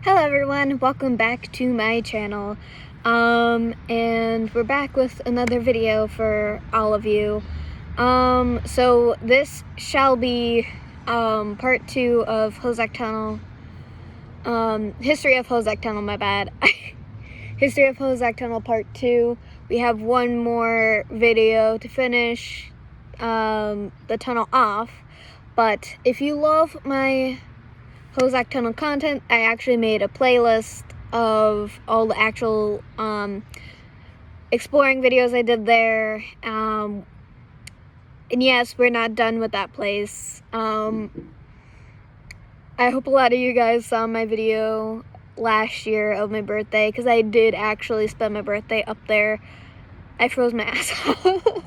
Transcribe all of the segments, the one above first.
Hello everyone, welcome back to my channel, and we're back with another video for all of you. So this shall be, part 2 of Hoosac Tunnel, History of Hoosac Tunnel, my bad. History of Hoosac Tunnel part 2. We have one more video to finish, the tunnel off, but if you love my Hoosac Tunnel content, I actually made a playlist of all the actual exploring videos I did there. And yes, we're not done with that place. I hope a lot of you guys saw my video last year of my birthday, because I did actually spend my birthday up there. I froze my ass off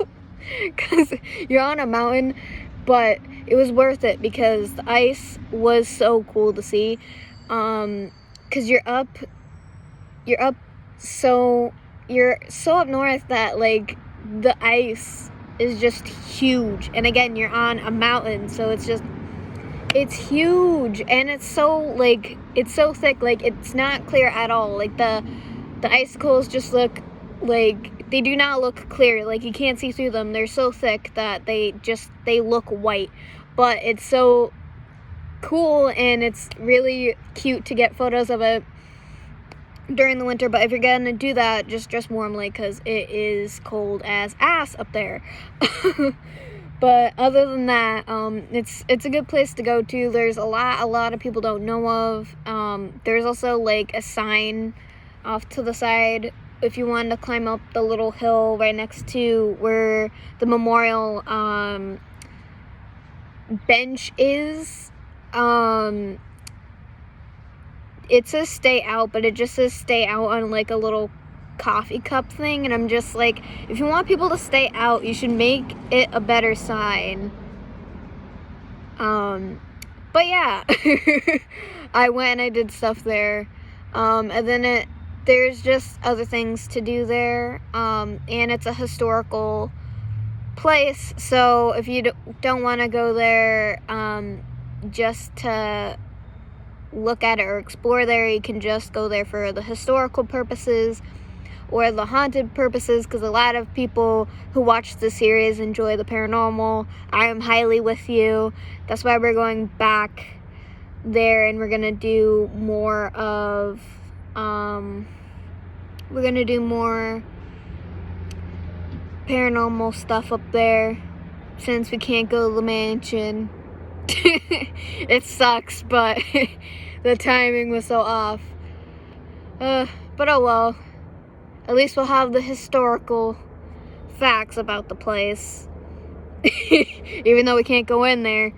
because you're on a mountain, but it was worth it because the ice was so cool to see. Because you're so up north that like the ice is just huge, and again you're on a mountain, so it's huge, and it's so thick, like it's not clear at all. Like the icicles just look like they do not look clear, like you can't see through them. They're so thick that they look white, but it's so cool, and it's really cute to get photos of it during the winter. But if you're gonna do that, just dress warmly, because it is cold as ass up there. But other than that, it's a good place to go to. There's a lot of people don't know of. There's also like a sign off to the side if you wanted to climb up the little hill right next to where the memorial bench is. It says stay out, but it just says stay out on like a little coffee cup thing, and I'm just like, if you want people to stay out, you should make it a better sign. But yeah, I went and I did stuff there, and then there's just other things to do there, and it's a historical place, so if you don't want to go there just to look at it or explore there, you can just go there for the historical purposes or the haunted purposes, because a lot of people who watch the series enjoy the paranormal. I am highly with you. That's why we're going back there, and we're gonna do more paranormal stuff up there, since we can't go to the mansion. It sucks, but the timing was so off. But oh well. At least we'll have the historical facts about the place. Even though we can't go in there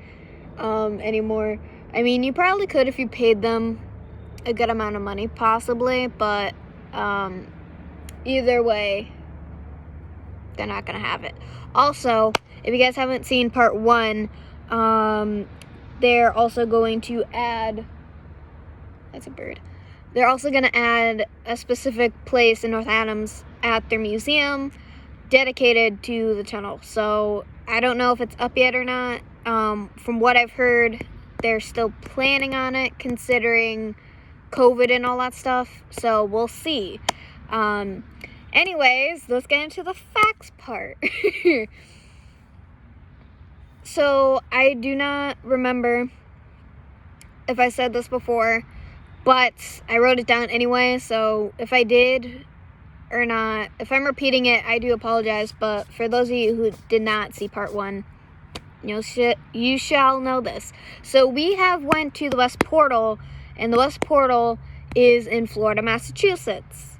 anymore. I mean, you probably could if you paid them a good amount of money, possibly, but either way, they're not gonna have it. Also, if you guys haven't seen part 1, they're also going to add, that's a bird. They're also going to add a specific place in North Adams at their museum dedicated to the tunnel. So I don't know if it's up yet or not. From what I've heard, they're still planning on it, considering COVID and all that stuff. So we'll see. Anyways, let's get into the facts part. So I do not remember if I said this before, but I wrote it down anyway, so if I did or not, if I'm repeating it, I do apologize. But for those of you who did not see part 1, you shall know this. So we have went to the West Portal, and the West Portal is in Florida, Massachusetts.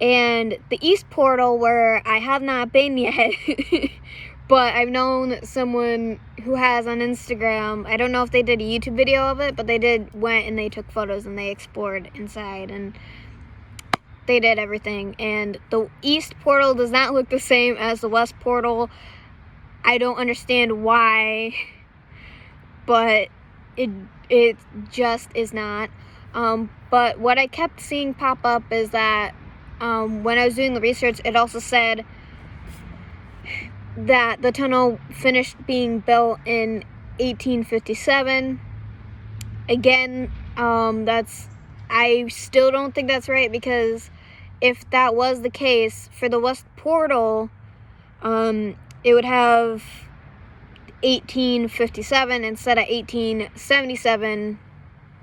And the East Portal, where I have not been yet, but I've known someone who has on Instagram. I don't know if they did a YouTube video of it, but they went and they took photos and they explored inside and they did everything. And the East Portal does not look the same as the West Portal. I don't understand why, but it just is not. But what I kept seeing pop up is that when I was doing the research, it also said that the tunnel finished being built in 1857. Again, that's I still don't think that's right, because if that was the case, for the West Portal, it would have 1857 instead of 1877,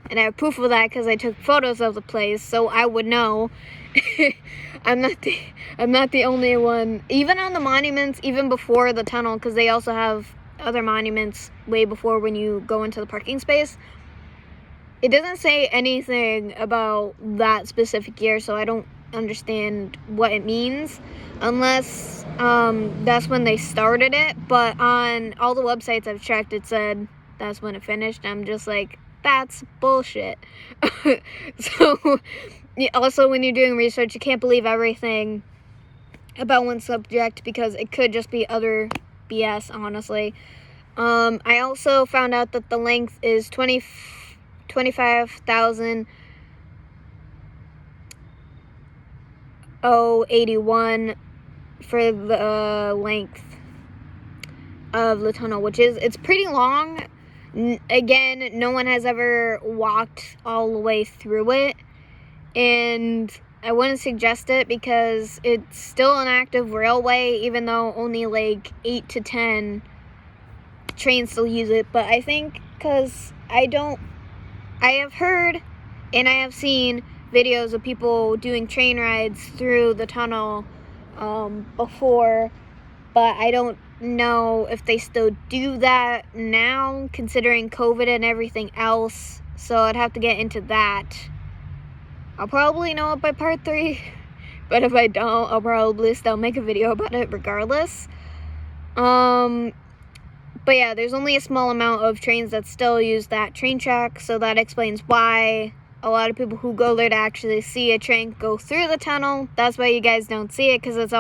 and I have proof of that because I took photos of the place, so I would know. I'm not the only one. Even on the monuments, even before the tunnel, because they also have other monuments way before when you go into the parking space. It doesn't say anything about that specific year, so I don't understand what it means, unless that's when they started it. But on all the websites I've checked, it said that's when it finished. I'm just like, that's bullshit. So also, when you're doing research, you can't believe everything about one subject, because it could just be utter BS, honestly. I also found out that the length is 25,081 for the length of the tunnel, which is, it's pretty long. Again, no one has ever walked all the way through it, and I wouldn't suggest it because it's still an active railway, even though only like 8 to 10 trains still use it. But I think, because I have heard and I have seen videos of people doing train rides through the tunnel before, but I don't know if they still do that now, considering COVID and everything else. So I'd have to get into that. I'll probably know it by part 3, but if I don't, I'll probably still make a video about it regardless. But yeah, there's only a small amount of trains that still use that train track, so that explains why a lot of people who go there to actually see a train go through the tunnel, that's why you guys don't see it, because it's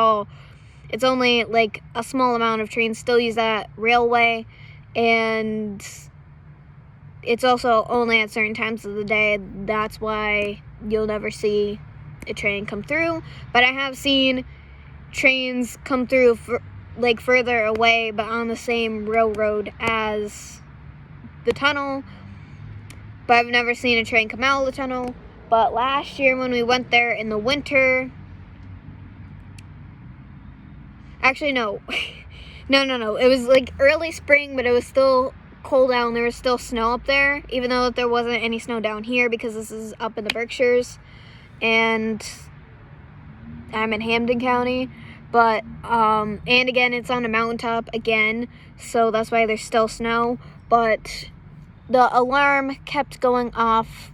only like a small amount of trains still use that railway, and it's also only at certain times of the day. That's why you'll never see a train come through. But I have seen trains come through like further away, but on the same railroad as the tunnel. But I've never seen a train come out of the tunnel. But last year when we went there in the winter, actually no, no, it was like early spring, but it was still cold out and there was still snow up there, even though there wasn't any snow down here, because this is up in the Berkshires and I'm in Hampden County. But and again, it's on a mountaintop again, so that's why there's still snow. But the alarm kept going off,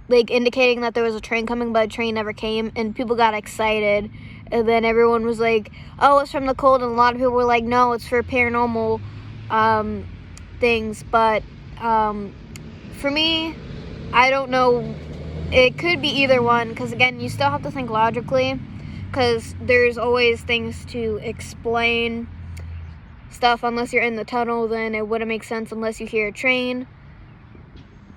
like indicating that there was a train coming, but a train never came, and people got excited. And then everyone was like, oh, it's from the cold, and a lot of people were like, no, it's for paranormal things. But for me, I don't know. It could be either one, because again, you still have to think logically, because there's always things to explain stuff. Unless you're in the tunnel, then it wouldn't make sense unless you hear a train.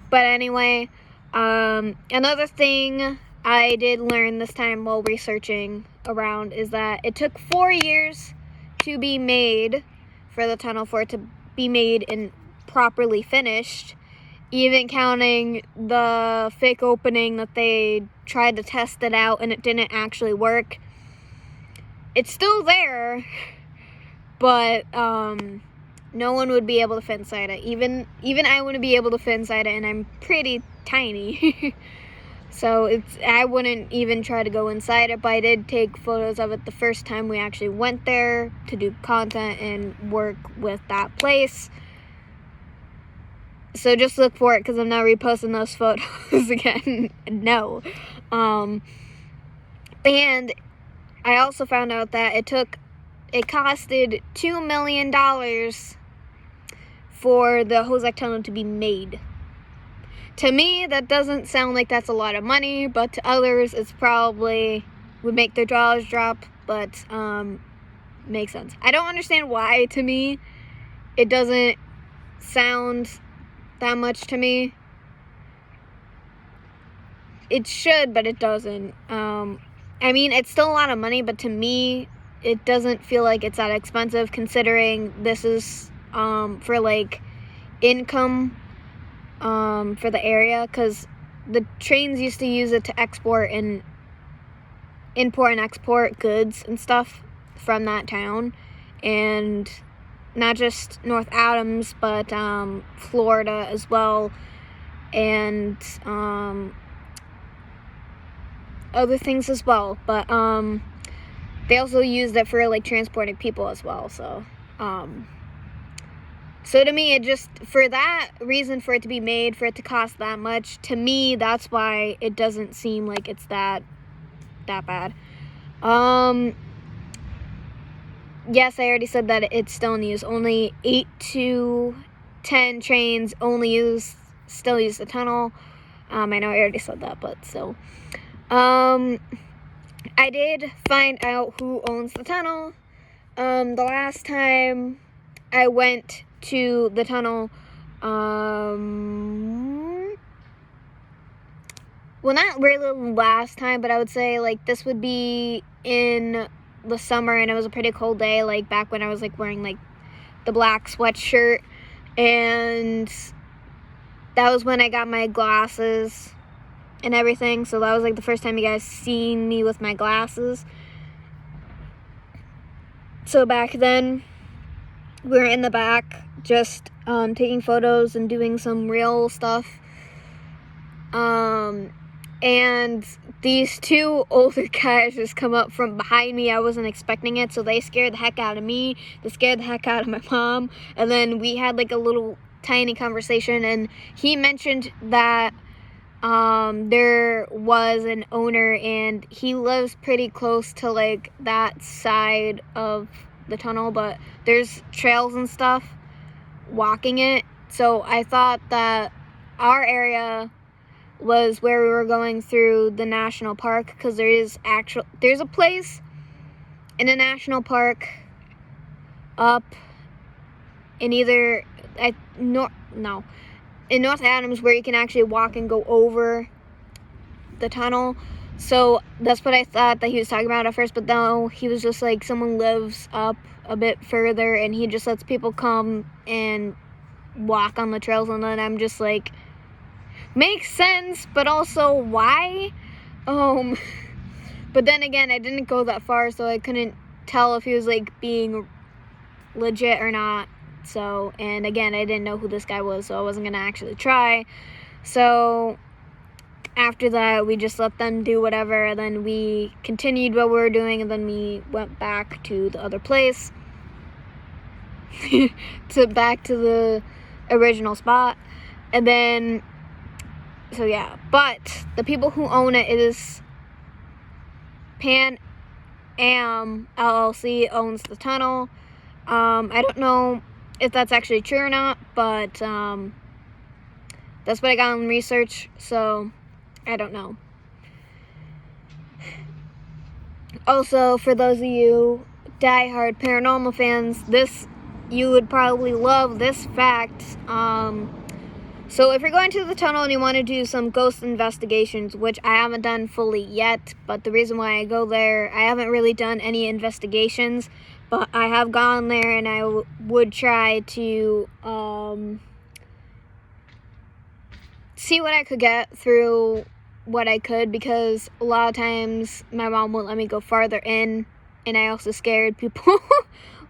But anyway, another thing I did learn this time while researching around is that it took 4 years to be made, for the tunnel, for it to be made and properly finished, even counting the fake opening that they tried to test it out and it didn't actually work. It's still there, but no one would be able to fit inside it. Even I wouldn't be able to fit inside it, and I'm pretty tiny. So I wouldn't even try to go inside it, but I did take photos of it the first time we actually went there to do content and work with that place. So just look for it, because I'm not reposting those photos again. No. And I also found out that it costed $2 million for the hoosac tunnel to be made. To me, that doesn't sound like that's a lot of money, but to others, it's probably would make their jaws drop, but makes sense. I don't understand why, to me, it doesn't sound that much to me. It should, but it doesn't. I mean, it's still a lot of money, but to me, it doesn't feel like it's that expensive, considering this is for like income for the area, because the trains used to use it to export and import and export goods and stuff from that town, and not just North Adams, but Florida as well, and other things as well. But they also used it for like transporting people as well. So so to me, it just, for that reason, for it to be made, for it to cost that much, to me, that's why it doesn't seem like it's that bad. Yes, I already said that it's still in use. Only 8 to 10 trains still use the tunnel. I know I already said that, but still. I did find out who owns the tunnel. The last time I went to the tunnel, well, not really the last time, but I would say like this would be in the summer, and it was a pretty cold day, like back when I was like wearing like the black sweatshirt, and that was when I got my glasses and everything. So that was like the first time you guys seen me with my glasses. So back then we were in the back just taking photos and doing some real stuff, and these two older guys just come up from behind me. I wasn't expecting it, so they scared the heck out of me. They scared the heck out of my mom, and then we had like a little tiny conversation, and he mentioned that there was an owner, and he lives pretty close to like that side of the tunnel, but there's trails and stuff walking it. So I thought that our area was where we were going through the national park, because there's a place in a national park up in either in North Adams, where you can actually walk and go over the tunnel. So that's what I thought that he was talking about at first, but no, he was just like, someone lives up a bit further and he just lets people come and walk on the trails. And then I'm just like, makes sense, but also why? But then again, I didn't go that far, so I couldn't tell if he was like being legit or not. So, and again, I didn't know who this guy was, so I wasn't gonna actually try. So after that, we just let them do whatever, and then we continued what we were doing, and then we went back to the other place, back to the original spot. And then, so yeah, but the people who own it is Pan Am LLC owns the tunnel. I don't know if that's actually true or not, but that's what I got on research, so I don't know. Also, for those of you diehard paranormal fans, you would probably love this fact. So if you're going to the tunnel and you want to do some ghost investigations, which I haven't done fully yet, but the reason why I go there, I haven't really done any investigations, but I have gone there, and I would try to see what I could get through what I could, because a lot of times my mom won't let me go farther in, and I also scared people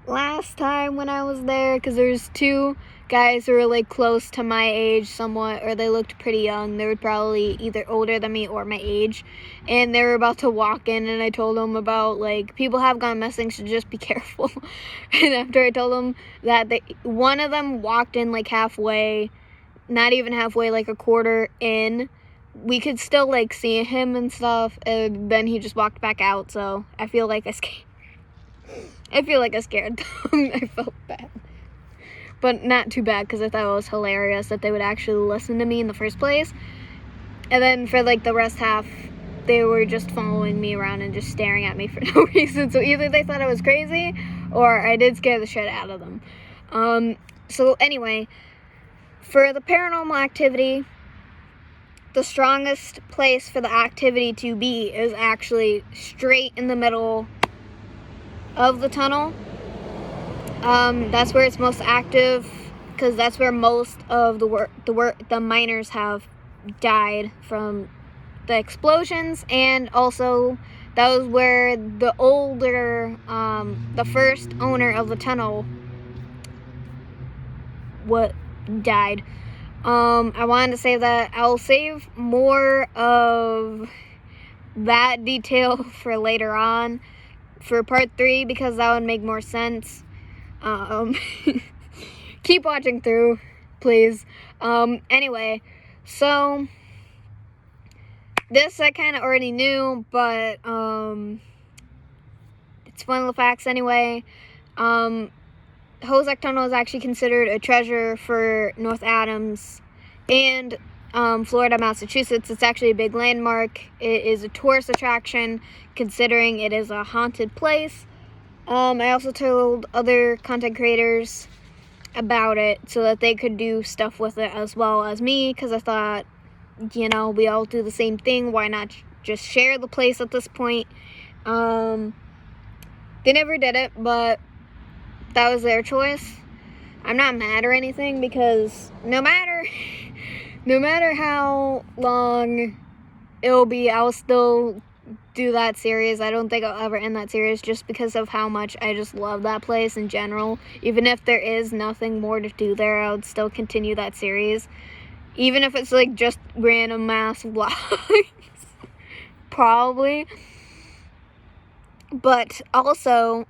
last time when I was there, because there's two guys who were like close to my age somewhat, or they looked pretty young. They were probably either older than me or my age, and they were about to walk in, and I told them about like people have gone missing, so just be careful. And after I told them that, one of them walked in like halfway, not even halfway, like a quarter in. We could still like see him and stuff, and then he just walked back out. So I feel like I scared them. I felt bad, but not too bad, because I thought it was hilarious that they would actually listen to me in the first place. And then for like the rest half, they were just following me around and just staring at me for no reason. So either they thought I was crazy, or I did scare the shit out of them. So anyway, for the Paranormal Activity, the strongest place for the activity to be is actually straight in the middle of the tunnel. That's where it's most active, because that's where most of the miners have died from the explosions, and also that was where the the first owner of the tunnel died. I wanted to say that I'll save more of that detail for later on, for part 3, because that would make more sense. Keep watching through, please. Anyway, so this I kind of already knew, but it's one of the facts anyway. Hoosac Tunnel is actually considered a treasure for North Adams and Florida, Massachusetts. It's actually a big landmark. It is a tourist attraction, considering it is a haunted place. I also told other content creators about it so that they could do stuff with it as well as me, because I thought, you know, we all do the same thing. Why not just share the place at this point? They never did it, but that was their choice. I'm not mad or anything, because no matter how long it'll be, I'll still do that series. I don't think I'll ever end that series, just because of how much I just love that place in general. Even if there is nothing more to do there, I would still continue that series. Even if it's like just random mass vlogs. Probably. But also,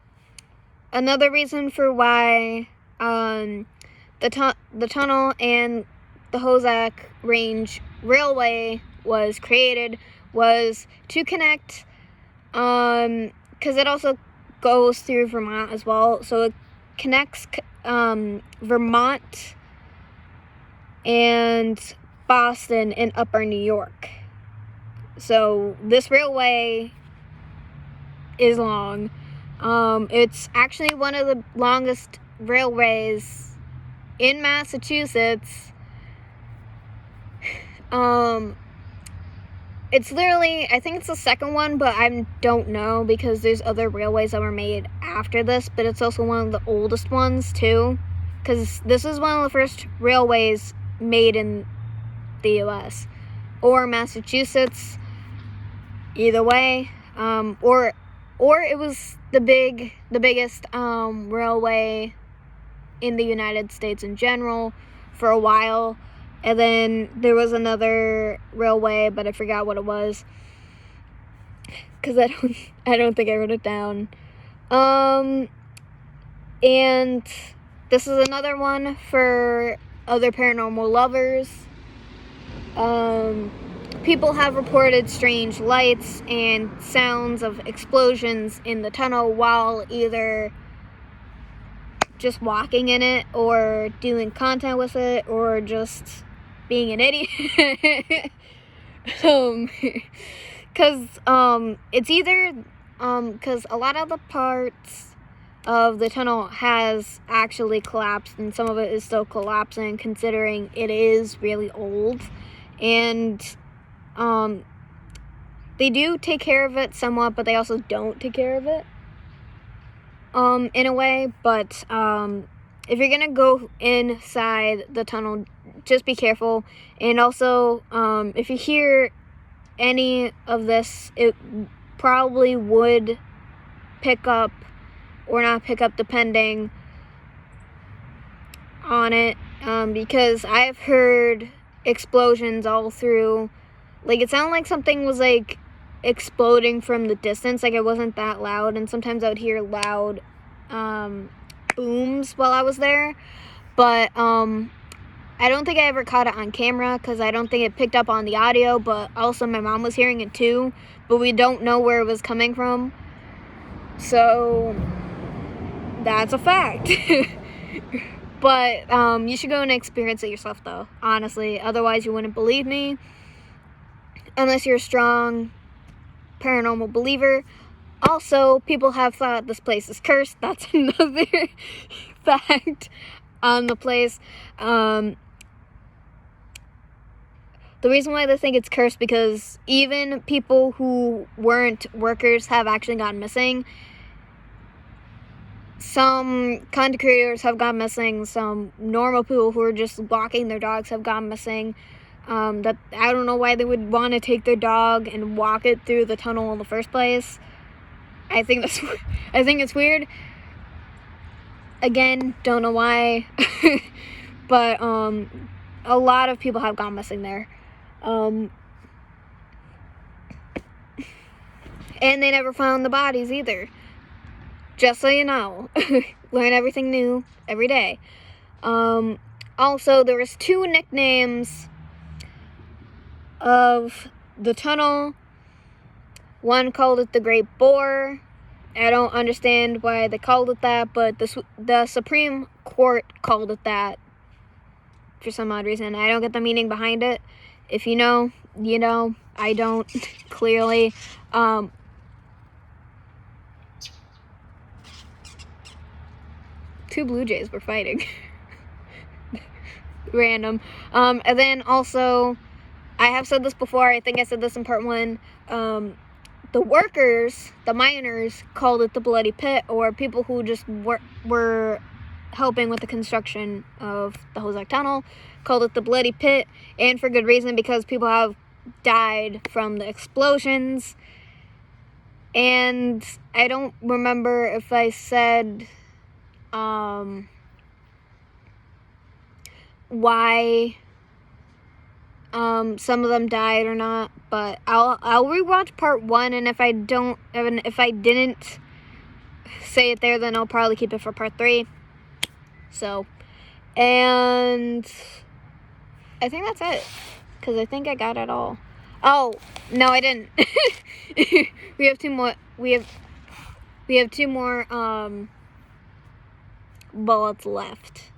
another reason for why the tunnel and the Hoosac Range Railway was created was to connect, because it also goes through Vermont as well, so it connects Vermont and Boston and Upper New York. So this railway is long. It's actually one of the longest railways in Massachusetts. It's literally, I think it's the second one, but I don't know, because there's other railways that were made after this, but it's also one of the oldest ones too, because this is one of the first railways made in the US or Massachusetts, either way, or it was the biggest railway in the United States in general for a while. And then there was another railway, but I forgot what it was, because I don't think I wrote it down. And this is another one for other paranormal lovers. People have reported strange lights and sounds of explosions in the tunnel while either just walking in it, or doing content with it, or just being an idiot. Because it's either because a lot of the parts of the tunnel has actually collapsed, and some of it is still collapsing, considering it is really old. And they do take care of it somewhat, but they also don't take care of it in a way. But if you're gonna go inside the tunnel, just be careful. And also, if you hear any of this, it probably would pick up or not pick up, depending on it, because I've heard explosions all through. Like, it sounded like something was like exploding from the distance, like it wasn't that loud, and sometimes I would hear loud booms while I was there, but I don't think I ever caught it on camera, because I don't think it picked up on the audio. But also my mom was hearing it too, but we don't know where it was coming from, so that's a fact. But you should go and experience it yourself, though, honestly. Otherwise you wouldn't believe me, unless you're a strong paranormal believer. Also, people have thought this place is cursed. That's another fact on the place. The reason why they think it's cursed, because even people who weren't workers have actually gone missing. Some content creators have gone missing. Some normal people who are just walking their dogs have gone missing. That I don't know why they would want to take their dog and walk it through the tunnel in the first place. I think it's weird. Again, don't know why. But a lot of people have gone missing there. And they never found the bodies either. Just so you know. Learn everything new every day. Also, there was 2 nicknames of the tunnel. One called it the Great Boar. I don't understand why they called it that, but the Supreme Court called it that for some odd reason. I don't get the meaning behind it. If you know, you know. I don't, clearly. 2 blue jays were fighting. Random. And then also, I have said this before, I think I said this in part 1, the workers, the miners, called it the Bloody Pit, or people who just were helping with the construction of the hoosac tunnel called it the Bloody Pit, and for good reason, because people have died from the explosions. And I don't remember if I said why some of them died or not, but I'll rewatch part 1, and if I didn't say it there, then I'll probably keep it for part 3. So, and I think that's it, because I think I got it all. Oh, no, I didn't. we have 2 more, we have 2 more, bullets left.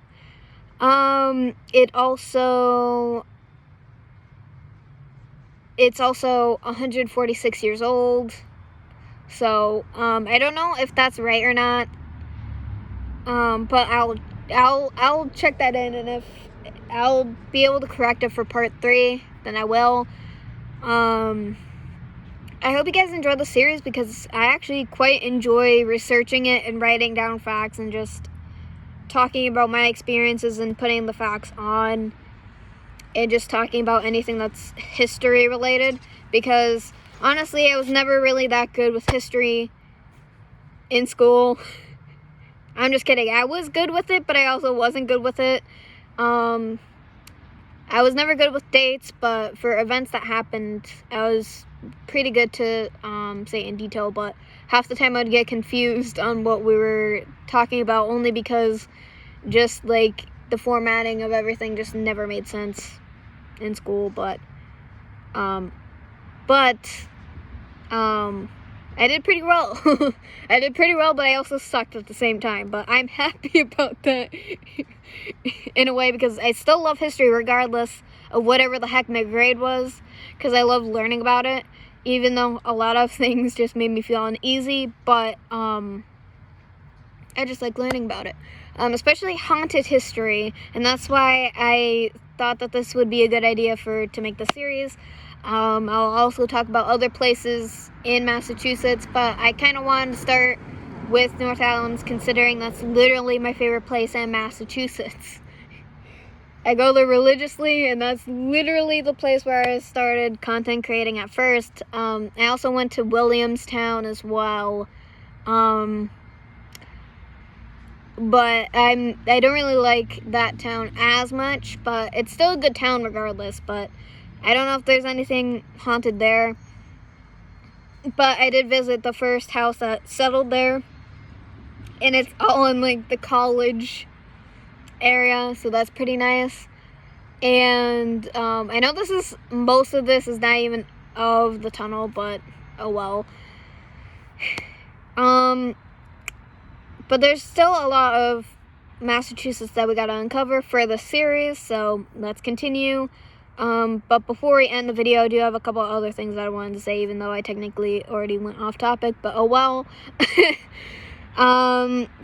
It's also 146 years old. So, I don't know if that's right or not. But I'll check that in, and if I'll be able to correct it for part 3, then I will. I hope you guys enjoyed the series, because I actually quite enjoy researching it and writing down facts and just talking about my experiences and putting the facts on, and just talking about anything that's history related, because honestly, I was never really that good with history in school. I'm just kidding. I was good with it, but I also wasn't good with it. I was never good with dates, but for events that happened, I was pretty good to say in detail, but half the time I'd get confused on what we were talking about, only because just like the formatting of everything just never made sense in school. But I did pretty well. I did pretty well, but I also sucked at the same time. But I'm happy about that in a way, because I still love history regardless of whatever the heck my grade was, because I love learning about it, even though a lot of things just made me feel uneasy. But I just like learning about it, especially haunted history, and that's why I thought that this would be a good idea to make the series. I'll also talk about other places in Massachusetts, but I kind of wanted to start with North Adams, considering that's literally my favorite place in Massachusetts. I go there religiously, and that's literally the place where I started content creating at first. I also went to Williamstown as well, but I don't really like that town as much, but it's still a good town regardless. But I don't know if there's anything haunted there. But I did visit the first house that settled there, and it's all in like the college area, so that's pretty nice. And I know most of this is not even of the tunnel, but oh well. But there's still a lot of Massachusetts that we gotta uncover for the series, so let's continue. But before we end the video, I do have a couple of other things that I wanted to say, even though I technically already went off topic, but oh well.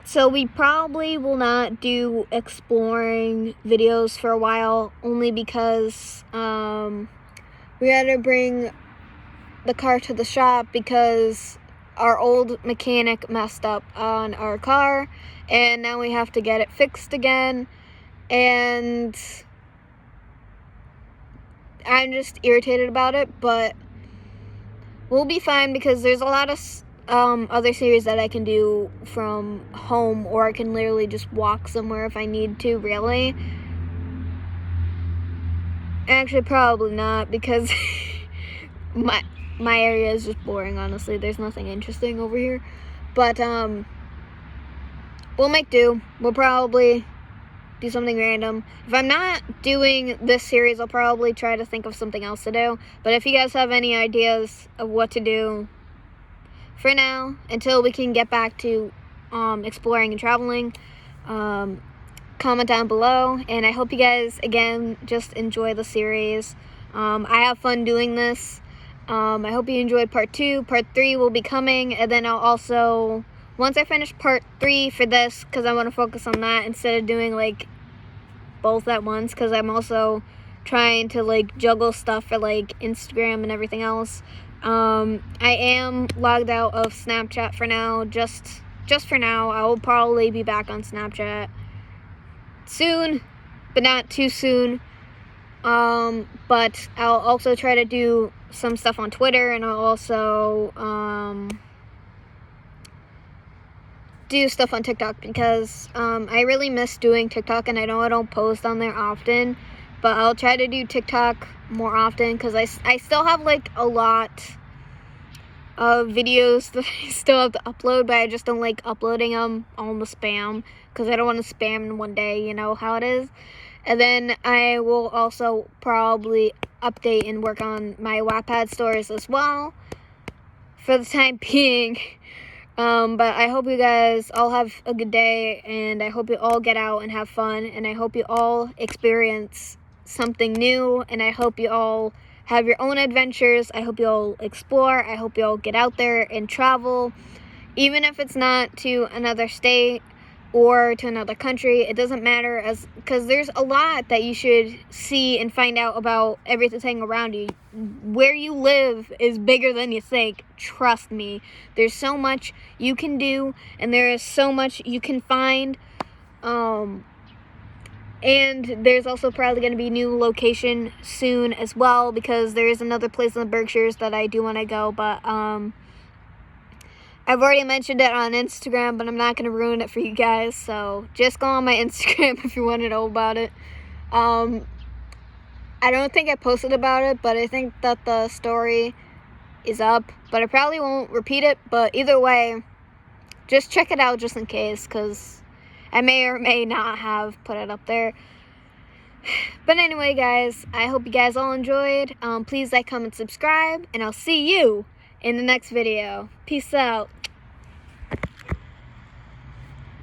So we probably will not do exploring videos for a while, only because, we had to bring the car to the shop because our old mechanic messed up on our car, and now we have to get it fixed again. And I'm just irritated about it, but we'll be fine because there's a lot of other series that I can do from home, or I can literally just walk somewhere if I need to, really. Actually, probably not, because my area is just boring, honestly. There's nothing interesting over here. But, we'll make do. We'll probably do something random. If I'm not doing this series, I'll probably try to think of something else to do. But if you guys have any ideas of what to do for now, until we can get back to exploring and traveling, comment down below. And I hope you guys, again, just enjoy the series. I have fun doing this. I hope you enjoyed part 2. Part 3 will be coming, and then I'll also, once I finish part 3 for this, because I want to focus on that instead of doing like both at once, because I'm also trying to like juggle stuff for like Instagram and everything else. I am logged out of Snapchat for now, just for now. I will probably be back on Snapchat soon, but not too soon. But I'll also try to do some stuff on Twitter, and I'll also do stuff on TikTok, because I really miss doing TikTok, and I know I don't post on there often, but I'll try to do TikTok more often, because I still have like a lot of videos that I still have to upload, but I just don't like uploading them on the spam, because I don't want to spam in one day, you know how it is. And then I will also probably update and work on my Wattpad stories as well for the time being. But I hope you guys all have a good day, and I hope you all get out and have fun, and I hope you all experience something new, and I hope you all have your own adventures. I hope you all explore. I hope you all get out there and travel, even if it's not to another state or to another country. It doesn't matter, because there's a lot that you should see and find out about everything around you. Where you live is bigger than you think. Trust me. There's so much you can do, and there is so much you can find. And there's also probably going to be a new location soon as well, because there is another place in the Berkshires that I do want to go, but I've already mentioned it on Instagram, but I'm not going to ruin it for you guys, so just go on my Instagram if you want to know about it. I don't think I posted about it, but I think that the story is up, but I probably won't repeat it. But either way, just check it out just in case, because I may or may not have put it up there. But anyway, guys, I hope you guys all enjoyed. Please like, comment, subscribe, and I'll see you in the next video. Peace out.